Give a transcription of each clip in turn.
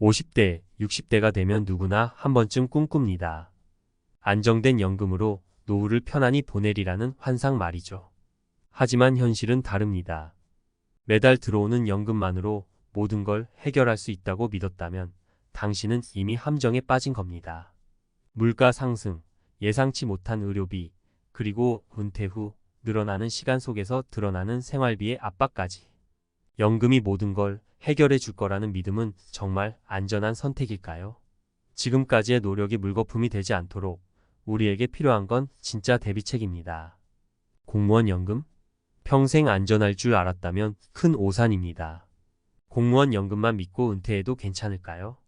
50대, 60대가 되면 누구나 한 번쯤 꿈꿉니다. 안정된 연금으로 노후를 편안히 보내리라는 환상 말이죠. 하지만 현실은 다릅니다. 매달 들어오는 연금만으로 모든 걸 해결할 수 있다고 믿었다면 당신은 이미 함정에 빠진 겁니다. 물가 상승, 예상치 못한 의료비, 그리고 은퇴 후 늘어나는 시간 속에서 드러나는 생활비의 압박까지. 연금이 모든 걸 해결해 줄 거라는 믿음은 정말 안전한 선택일까요? 지금까지의 노력이 물거품이 되지 않도록 우리에게 필요한 건 진짜 대비책입니다. 공무원 연금? 평생 안전할 줄 알았다면 큰 오산입니다. 공무원 연금만 믿고 은퇴해도 괜찮을까요?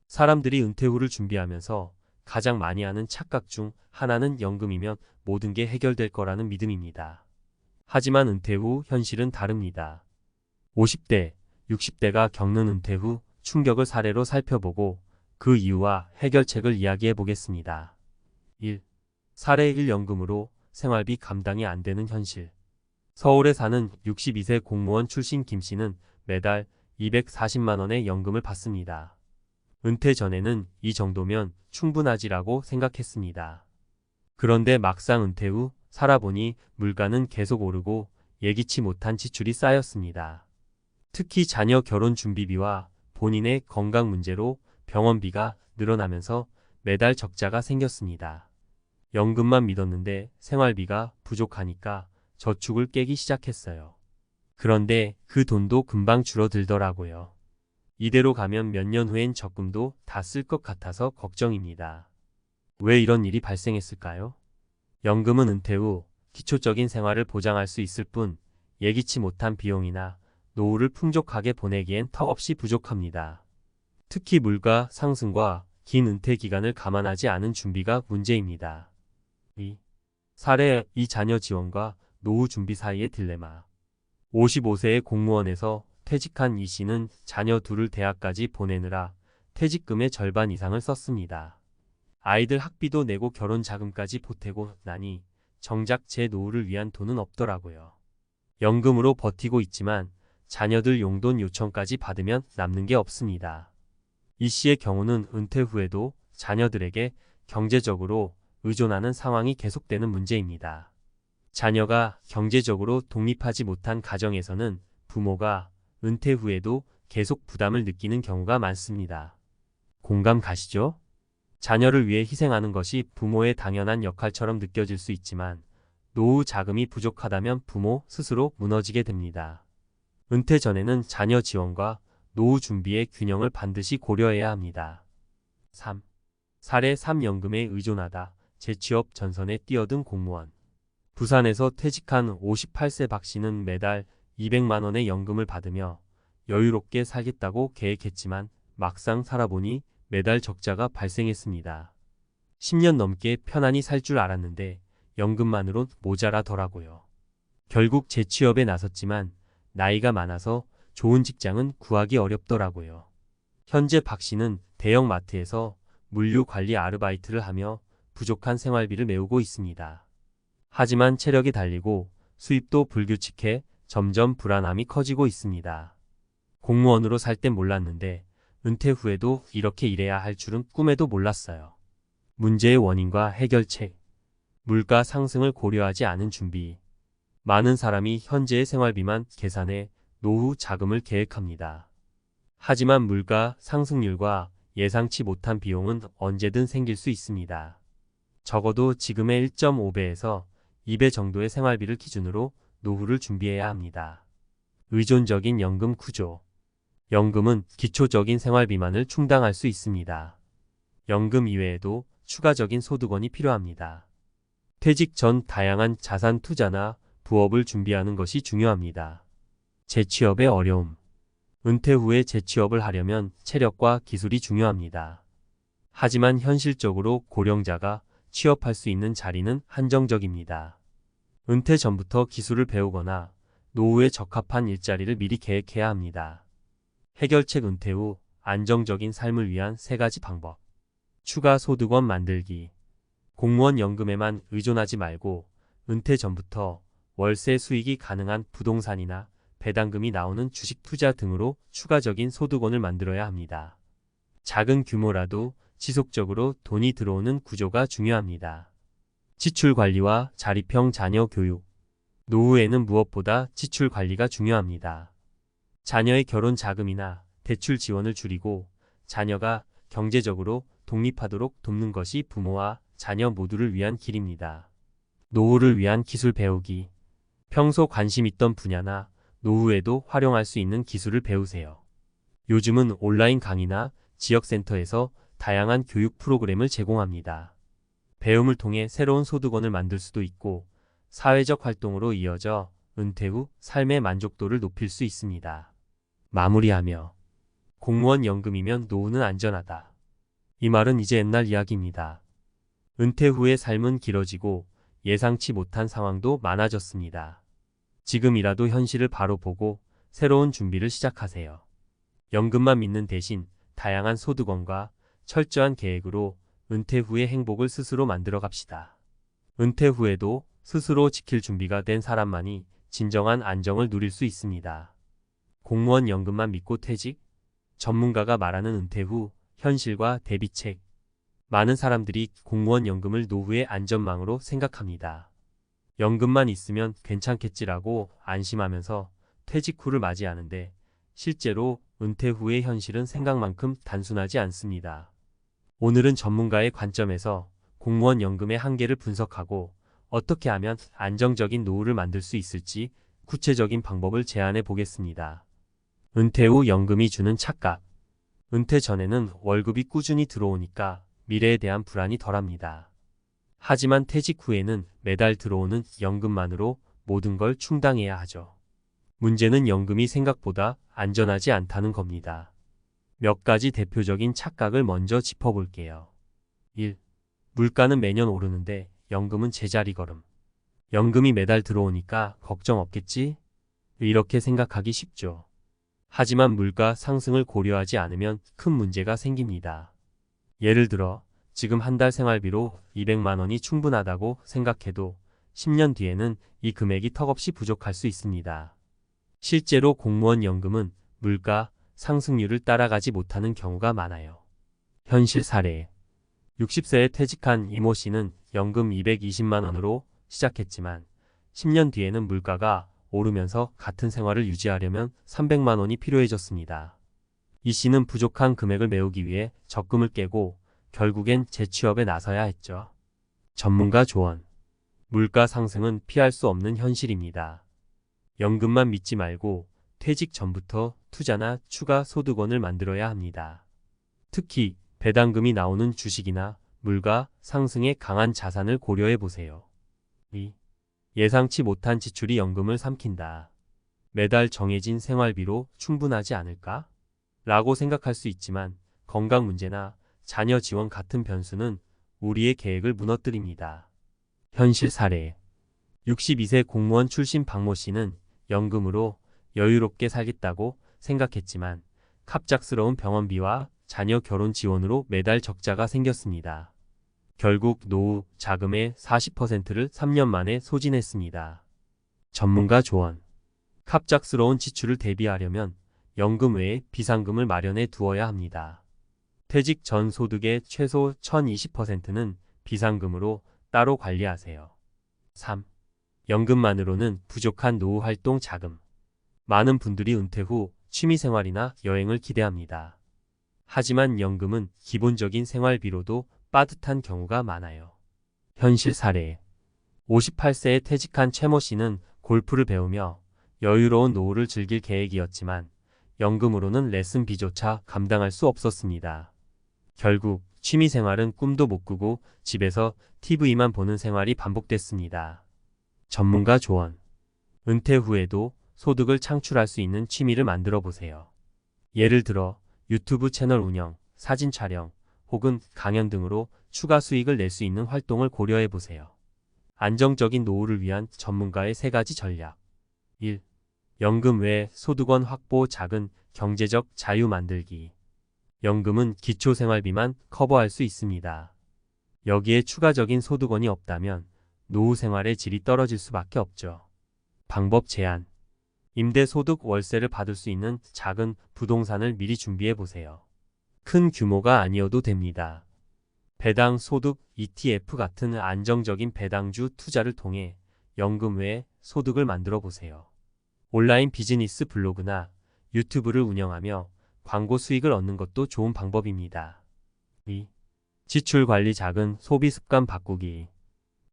사람들이 은퇴 후를 준비하면서 가장 많이 하는 착각 중 하나는 연금이면 모든 게 해결될 거라는 믿음입니다. 하지만 은퇴 후 현실은 다릅니다. 50대, 60대가 겪는 은퇴 후 충격을 사례로 살펴보고 그 이유와 해결책을 이야기해 보겠습니다. 1. 사례 1 연금으로 생활비 감당이 안 되는 현실. 서울에 사는 62세 공무원 출신 김 씨는 매달 240만 원의 연금을 받습니다. 은퇴 전에는 이 정도면 충분하지라고 생각했습니다. 그런데 막상 은퇴 후 살아보니 물가는 계속 오르고 예기치 못한 지출이 쌓였습니다. 특히 자녀 결혼 준비비와 본인의 건강 문제로 병원비가 늘어나면서 매달 적자가 생겼습니다. 연금만 믿었는데 생활비가 부족하니까 저축을 깨기 시작했어요. 그런데 그 돈도 금방 줄어들더라고요. 이대로 가면 몇 년 후엔 적금도 다 쓸 것 같아서 걱정입니다. 왜 이런 일이 발생했을까요? 연금은 은퇴 후 기초적인 생활을 보장할 수 있을 뿐 예기치 못한 비용이나 노후를 풍족하게 보내기엔 턱없이 부족합니다. 특히 물가 상승과 긴 은퇴 기간을 감안하지 않은 준비가 문제입니다. 2. 사례 2 자녀 지원과 노후 준비 사이의 딜레마. 55세의 공무원에서 퇴직한 이 씨는 자녀 둘을 대학까지 보내느라 퇴직금의 절반 이상을 썼습니다. 아이들 학비도 내고 결혼 자금까지 보태고 나니 정작 제 노후를 위한 돈은 없더라고요. 연금으로 버티고 있지만 자녀들 용돈 요청까지 받으면 남는 게 없습니다. 이 씨의 경우는 은퇴 후에도 자녀들에게 경제적으로 의존하는 상황이 계속되는 문제입니다. 자녀가 경제적으로 독립하지 못한 가정에서는 부모가 은퇴 후에도 계속 부담을 느끼는 경우가 많습니다. 공감 가시죠? 자녀를 위해 희생하는 것이 부모의 당연한 역할처럼 느껴질 수 있지만 노후 자금이 부족하다면 부모 스스로 무너지게 됩니다. 은퇴 전에는 자녀 지원과 노후 준비의 균형을 반드시 고려해야 합니다. 3. 사례 3 연금에 의존하다 재취업 전선에 뛰어든 공무원. 부산에서 퇴직한 58세 박 씨는 매달 200만 원의 연금을 받으며 여유롭게 살겠다고 계획했지만 막상 살아보니 매달 적자가 발생했습니다. 10년 넘게 편안히 살 줄 알았는데 연금만으론 모자라더라고요. 결국 재취업에 나섰지만 나이가 많아서 좋은 직장은 구하기 어렵더라고요. 현재 박 씨는 대형 마트에서 물류 관리 아르바이트를 하며 부족한 생활비를 메우고 있습니다. 하지만 체력이 달리고 수입도 불규칙해 점점 불안함이 커지고 있습니다. 공무원으로 살 땐 몰랐는데 은퇴 후에도 이렇게 일해야 할 줄은 꿈에도 몰랐어요. 문제의 원인과 해결책. 물가 상승을 고려하지 않은 준비. 많은 사람이 현재의 생활비만 계산해 노후 자금을 계획합니다. 하지만 물가 상승률과 예상치 못한 비용은 언제든 생길 수 있습니다. 적어도 지금의 1.5배에서 2배 정도의 생활비를 기준으로 노후를 준비해야 합니다. 의존적인 연금 구조. 연금은 기초적인 생활비만을 충당할 수 있습니다. 연금 이외에도 추가적인 소득원이 필요합니다. 퇴직 전 다양한 자산 투자나 부업을 준비하는 것이 중요합니다. 재취업의 어려움. 은퇴 후에 재취업을 하려면 체력과 기술이 중요합니다. 하지만 현실적으로 고령자가 취업할 수 있는 자리는 한정적입니다. 은퇴 전부터 기술을 배우거나 노후에 적합한 일자리를 미리 계획해야 합니다. 해결책 은퇴 후 안정적인 삶을 위한 3가지 방법. 추가 소득원 만들기. 공무원 연금에만 의존하지 말고 은퇴 전부터 월세 수익이 가능한 부동산이나 배당금이 나오는 주식 투자 등으로 추가적인 소득원을 만들어야 합니다. 작은 규모라도 지속적으로 돈이 들어오는 구조가 중요합니다. 지출 관리와 자립형 자녀 교육. 노후에는 무엇보다 지출 관리가 중요합니다. 자녀의 결혼 자금이나 대출 지원을 줄이고 자녀가 경제적으로 독립하도록 돕는 것이 부모와 자녀 모두를 위한 길입니다. 노후를 위한 기술 배우기. 평소 관심 있던 분야나 노후에도 활용할 수 있는 기술을 배우세요. 요즘은 온라인 강의나 지역센터에서 다양한 교육 프로그램을 제공합니다. 배움을 통해 새로운 소득원을 만들 수도 있고 사회적 활동으로 이어져 은퇴 후 삶의 만족도를 높일 수 있습니다. 마무리하며 공무원 연금이면 노후는 안전하다. 이 말은 이제 옛날 이야기입니다. 은퇴 후의 삶은 길어지고 예상치 못한 상황도 많아졌습니다. 지금이라도 현실을 바로 보고 새로운 준비를 시작하세요. 연금만 믿는 대신 다양한 소득원과 철저한 계획으로 은퇴 후의 행복을 스스로 만들어 갑시다. 은퇴 후에도 스스로 지킬 준비가 된 사람만이 진정한 안정을 누릴 수 있습니다. 공무원 연금만 믿고 퇴직? 전문가가 말하는 은퇴 후 현실과 대비책. 많은 사람들이 공무원 연금을 노후의 안전망으로 생각합니다. 연금만 있으면 괜찮겠지라고 안심하면서 퇴직 후를 맞이하는데 실제로 은퇴 후의 현실은 생각만큼 단순하지 않습니다. 오늘은 전문가의 관점에서 공무원 연금의 한계를 분석하고 어떻게 하면 안정적인 노후를 만들 수 있을지 구체적인 방법을 제안해 보겠습니다. 은퇴 후 연금이 주는 착각. 은퇴 전에는 월급이 꾸준히 들어오니까 미래에 대한 불안이 덜합니다. 하지만 퇴직 후에는 매달 들어오는 연금만으로 모든 걸 충당해야 하죠. 문제는 연금이 생각보다 안전하지 않다는 겁니다. 몇 가지 대표적인 착각을 먼저 짚어볼게요. 1. 물가는 매년 오르는데 연금은 제자리 걸음. 연금이 매달 들어오니까 걱정 없겠지? 이렇게 생각하기 쉽죠. 하지만 물가 상승을 고려하지 않으면 큰 문제가 생깁니다. 예를 들어 지금 한 달 생활비로 200만 원이 충분하다고 생각해도 10년 뒤에는 이 금액이 턱없이 부족할 수 있습니다. 실제로 공무원 연금은 물가 상승률을 따라가지 못하는 경우가 많아요. 현실 사례. 60세에 퇴직한 이모 씨는 연금 220만 원으로 시작했지만 10년 뒤에는 물가가 오르면서 같은 생활을 유지하려면 300만 원이 필요해졌습니다. 이 씨는 부족한 금액을 메우기 위해 적금을 깨고 결국엔 재취업에 나서야 했죠. 전문가 조언. 물가 상승은 피할 수 없는 현실입니다. 연금만 믿지 말고 퇴직 전부터 투자나 추가 소득원을 만들어야 합니다. 특히 배당금이 나오는 주식이나 물가 상승에 강한 자산을 고려해 보세요. 2. 예상치 못한 지출이 연금을 삼킨다. 매달 정해진 생활비로 충분하지 않을까? 라고 생각할 수 있지만 건강 문제나 자녀 지원 같은 변수는 우리의 계획을 무너뜨립니다. 현실 사례. 62세 공무원 출신 박모 씨는 연금으로 여유롭게 살겠다고 생각했지만 갑작스러운 병원비와 자녀 결혼 지원으로 매달 적자가 생겼습니다. 결국 노후 자금의 40%를 3년 만에 소진했습니다. 전문가 조언. 갑작스러운 지출을 대비하려면 연금 외에 비상금을 마련해 두어야 합니다. 퇴직 전 소득의 최소 1020%는 비상금으로 따로 관리하세요. 3. 연금만으로는 부족한 노후 활동 자금. 많은 분들이 은퇴 후 취미생활이나 여행을 기대합니다. 하지만 연금은 기본적인 생활비로도 빠듯한 경우가 많아요. 현실 사례. 58세에 퇴직한 최모 씨는 골프를 배우며 여유로운 노후를 즐길 계획이었지만 연금으로는 레슨비조차 감당할 수 없었습니다. 결국 취미생활은 꿈도 못 꾸고 집에서 TV만 보는 생활이 반복됐습니다. 전문가 조언. 은퇴 후에도 소득을 창출할 수 있는 취미를 만들어 보세요. 예를 들어 유튜브 채널 운영, 사진 촬영, 혹은 강연 등으로 추가 수익을 낼 수 있는 활동을 고려해 보세요. 안정적인 노후를 위한 전문가의 3가지 전략. 1. 연금 외 소득원 확보 작은 경제적 자유 만들기. 연금은 기초생활비만 커버할 수 있습니다. 여기에 추가적인 소득원이 없다면 노후 생활의 질이 떨어질 수밖에 없죠. 방법 제안. 임대소득 월세를 받을 수 있는 작은 부동산을 미리 준비해 보세요. 큰 규모가 아니어도 됩니다. 배당 소득 ETF 같은 안정적인 배당주 투자를 통해 연금 외에 소득을 만들어 보세요. 온라인 비즈니스 블로그나 유튜브를 운영하며 광고 수익을 얻는 것도 좋은 방법입니다. 2. 지출 관리 작은 소비 습관 바꾸기.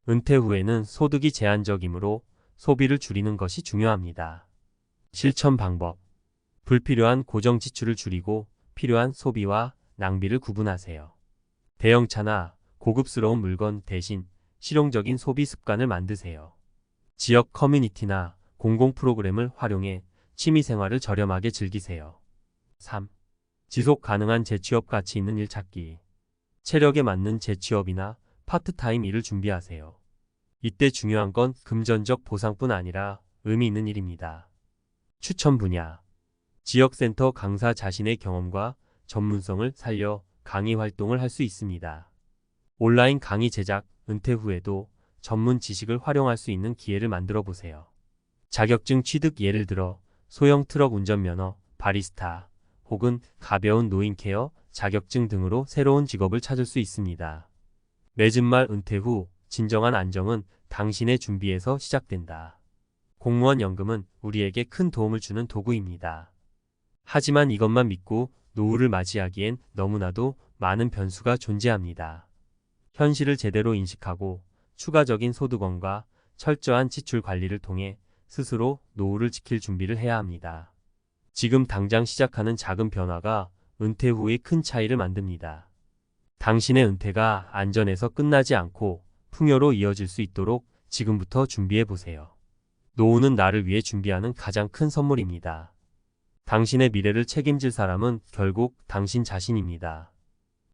은퇴 후에는 소득이 제한적이므로 소비를 줄이는 것이 중요합니다. 실천 방법. 불필요한 고정 지출을 줄이고 필요한 소비와 낭비를 구분하세요. 대형차나 고급스러운 물건 대신 실용적인 소비 습관을 만드세요. 지역 커뮤니티나 공공 프로그램을 활용해 취미생활을 저렴하게 즐기세요. 3. 지속 가능한 재취업 가치 있는 일 찾기. 체력에 맞는 재취업이나 파트타임 일을 준비하세요. 이때 중요한 건 금전적 보상뿐 아니라 의미 있는 일입니다. 추천 분야. 지역센터 강사 자신의 경험과 전문성을 살려 강의 활동을 할 수 있습니다. 온라인 강의 제작, 은퇴 후에도 전문 지식을 활용할 수 있는 기회를 만들어 보세요. 자격증 취득 예를 들어 소형 트럭 운전면허, 바리스타, 혹은 가벼운 노인 케어 자격증 등으로 새로운 직업을 찾을 수 있습니다. 맺은 말 은퇴 후 진정한 안정은 당신의 준비에서 시작된다. 공무원 연금은 우리에게 큰 도움을 주는 도구입니다. 하지만 이것만 믿고 노후를 맞이하기엔 너무나도 많은 변수가 존재합니다. 현실을 제대로 인식하고 추가적인 소득원과 철저한 지출 관리를 통해 스스로 노후를 지킬 준비를 해야 합니다. 지금 당장 시작하는 작은 변화가 은퇴 후의 큰 차이를 만듭니다. 당신의 은퇴가 안전해서 끝나지 않고 풍요로 이어질 수 있도록 지금부터 준비해 보세요. 노후는 나를 위해 준비하는 가장 큰 선물입니다. 당신의 미래를 책임질 사람은 결국 당신 자신입니다.